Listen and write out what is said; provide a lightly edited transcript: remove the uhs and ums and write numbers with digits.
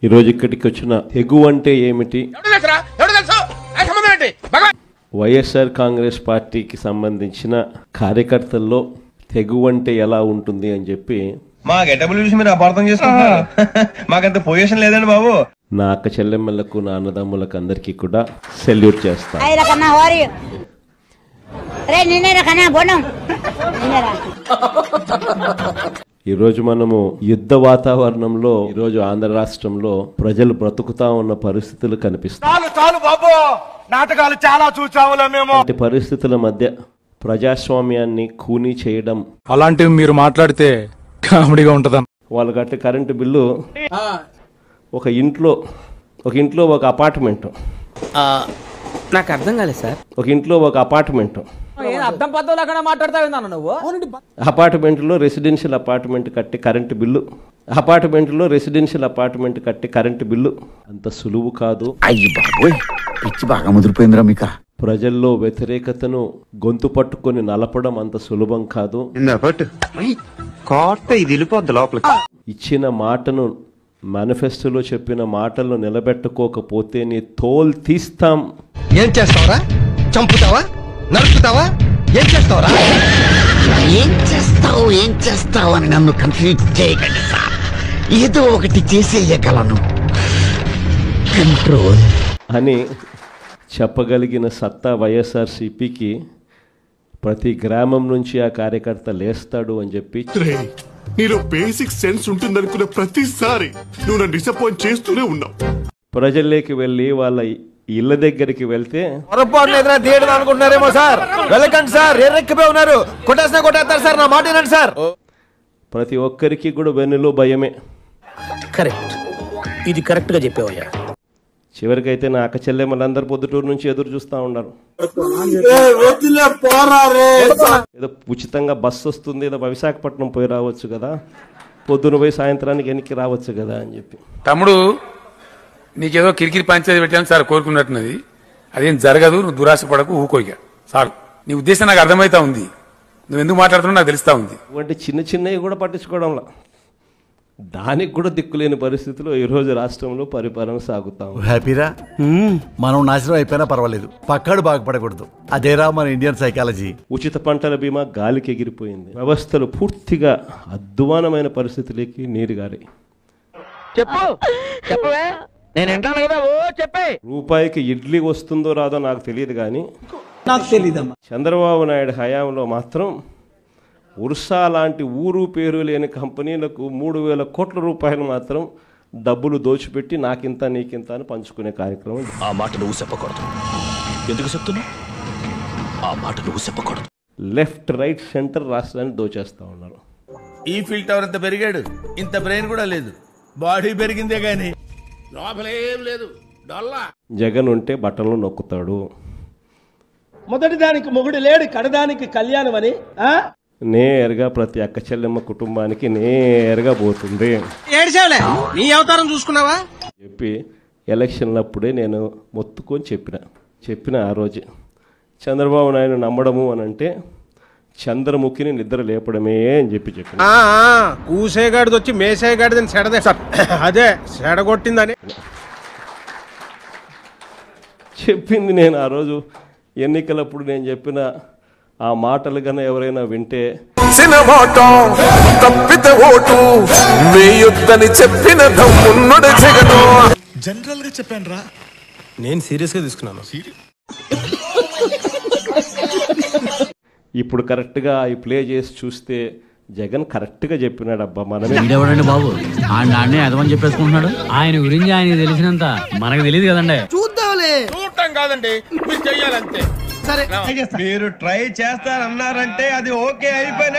ఈరోజు ఇక్కడికి వచ్చిన తెగు అంటే ఏమిటి, వైఎస్ఆర్ కాంగ్రెస్ పార్టీకి సంబంధించిన కార్యకర్తల్లో తెగు అంటే ఎలా ఉంటుంది అని చెప్పి మా గెటబుల్ చూసి మీరు అపార్థం చేసుకుంటున్నారు. మాకంత పొజిషన్ లేదండి బాబు. నా అక్క చెల్లెమ్మలకు, నా అన్నదమ్ములకు అందరికీ కూడా సెల్యూట్ చేస్తాను. ఈరోజు మనము యుద్ధ వాతావరణంలో ఈరోజు ఆంధ్ర రాష్ట్రంలో ప్రజలు బ్రతుకుతా ఉన్న పరిస్థితులు కనిపిస్తాయి. నాటకాలు చాలా చూసాములే మేము. ఇలాంటి పరిస్థితుల మధ్య ప్రజాస్వామ్యాన్ని ఖూనీ చేయడం, అలాంటివి మీరు మాట్లాడితే కామెడీగా ఉంటదా? వాళ్ళు కట్టే కరెంటు బిల్లు ఒక ఇంట్లో ఒక అపార్ట్మెంట్, నాకు అర్థం కాలేదు సార్. ఒక ఇంట్లో ఒక అపార్ట్మెంట్, అపార్ట్మెంట్లో రెసిడెన్షియల్ అపార్ట్మెంట్ కట్టే కరెంటు బిల్లు, అపార్ట్మెంట్లో రెసిడెన్షియల్ అపార్ట్మెంట్ కట్టే కరెంటు బిల్లు అంత సులువు కాదు. పిచ్చి బాగా ముదిరిపోయిందిరా మీక. ప్రజల్లో వ్యతిరేకతను గొంతు పట్టుకొని నలపడం అంత సులభం కాదు. ఇచ్చిన మాటను, మేనిఫెస్టోలో చెప్పిన మాటలను నిలబెట్టుకోకపోతే నీ తోలు తీస్తాం. ఏం చేస్తావరా? చంపుతావా? నరుకుతావా? ఏం చేస్తావరా? ఏం చేస్తావు అని నన్ను కన్ఫ్యూజ్ చేయకండి సార్. ఏదో ఒకటి చేసేయగలను. కంట్రోల్ అని చెప్పగలిగిన సత్తా వైఎస్ఆర్సీపీకి ప్రతి గ్రామం నుంచి ఆ కార్యకర్త లేస్తాడు అని చెప్పి నీలో బేసిక్ సెన్స్ ఉంటుందనుకున్న ప్రతిసారి నువ్వు నన్ను డిసప్పాయింట్ చేస్తూనే ఉన్నావు. ప్రజల్లోకి వెళ్ళి వాళ్ళ ఇళ్ళ దగ్గరికి వెళ్తే పొరపాటు ఏదైనా తీయడం అనుకుంటున్నారేమో సార్. వెళ్ళకండి సార్, ఎర్రెక్కిపోయి ఉన్నారు. కొట్టేస్తారు సార్, నా మాట వినండి సార్. ప్రతి ఒక్కరికి కూడా వెన్నులో భయమే. కరెక్ట్, ఇది కరెక్ట్ గా చెప్పావయ్యా. చివరికైతే నా అక్క చెల్లెమ్మలందరూ పొద్దుటూరు నుంచి ఎదురు చూస్తూ ఉన్నారు. ఏదో ఉచితంగా బస్సు వస్తుంది, ఏదో విశాఖపట్నం పోయి రావచ్చు కదా, పొద్దున పోయి సాయంత్రానికి వెనక్కి రావచ్చు కదా అని చెప్పి. తమ్ముడు, నీకేదో కిరికిరి పంచాయతీ పెట్టాను సార్ కోరుకున్నట్టున్నది. అదేం జరగదు, నువ్వు దురాశ పడకు, ఊకోయిగా సార్. నీ ఉద్దేశం నాకు అర్థమైతా ఉంది, నువ్వు ఎందుకు మాట్లాడుతున్నావు నాకు తెలుస్తా ఉంది. అంటే చిన్న చిన్నవి కూడా పట్టించుకోవడంలా, దానికి కూడా దిక్కులేని పరిస్థితిలో ఈ రోజు రాష్ట్రంలో పరిపాలన సాగుతాం. హ్యాపీరా? మనం నాశనం అయిపోయినా పర్వాలేదు, పక్కాడు బాగుపడకూడదు. అదేరా మన ఇండియన్ సైకాలజీ. ఉచిత పంటల బీమా గాలికి ఎగిరిపోయింది. వ్యవస్థలు పూర్తిగా అధ్వానమైన పరిస్థితులకి నీరు గారి. రూపాయికి ఇడ్లీ వస్తుందో రాదో నాకు తెలియదు, కానీ చంద్రబాబు నాయుడు హయాంలో మాత్రం ఉర్సా లాంటి ఊరు పేరు లేని కంపెనీలకు 3,000 కోట్ల రూపాయలు మాత్రం డబ్బులు దోచిపెట్టి నాకింత నీకింత అని పంచుకునే కార్యక్రమం. ఆ మాట నువ్వు చెప్పకూడదు. ఎందుకు చెప్తున్నావు? ఆ మాట నువ్వు చెప్పకూడదు. లెఫ్ట్, రైట్, సెంటర్ రాష్ట్రాన్ని దోచేస్తా ఉన్నారు. ఈ ఫీల్ టవర్ అంత పెరిగాడు, ఇంత బ్రెయిన్ కూడా లేదు. బాడీ పెరిగిందే గానీ లోపలేం లేదు. జగన్ ఉంటే బట్టలు నొక్కుతాడు. మొదటి దానికి మొగుడు లేడు, కడదానికి కళ్యాణం అని నేరుగా ప్రతి అక్క చెల్లెమ్మ కుటుంబానికి నేరుగా పోతుంది. నీ అవతారం చూసుకున్నావా చెప్పి ఎలక్షన్లప్పుడే నేను మొత్తుకొని చెప్పిన ఆ రోజు చంద్రబాబు నాయుడు నమ్మడము అని అంటే చంద్రముఖిని నిద్ర లేపడమే అని చెప్పిన. కూసేగాడిది వచ్చి మేసేగాడిదని సెడదే అదే సెడగొట్టిందని చెప్పింది. నేను ఆ రోజు ఎన్నికలప్పుడు నేను చెప్పిన ఆ మాటలు కన్నా ఎవరైనా వింటే జనరల్ గా చెప్పాను రా, నేను సీరియస్ గా తీసుకున్నాను. ఇప్పుడు కరెక్ట్ గా ఈ ప్లే చేసి చూస్తే జగన్ కరెక్ట్ గా చెప్పినాడు. అబ్బా మనమే బాబు అదమని చెప్పేసుకుంటున్నాడు. ఆయన గురించి ఆయన తెలిసినంత మనకు తెలియదు కదండి. చూడటం కాదండి, మీరు చెయ్యాలంతే. మీరు ట్రై చేస్తారన్నారంటే అది ఓకే అయిపోయిన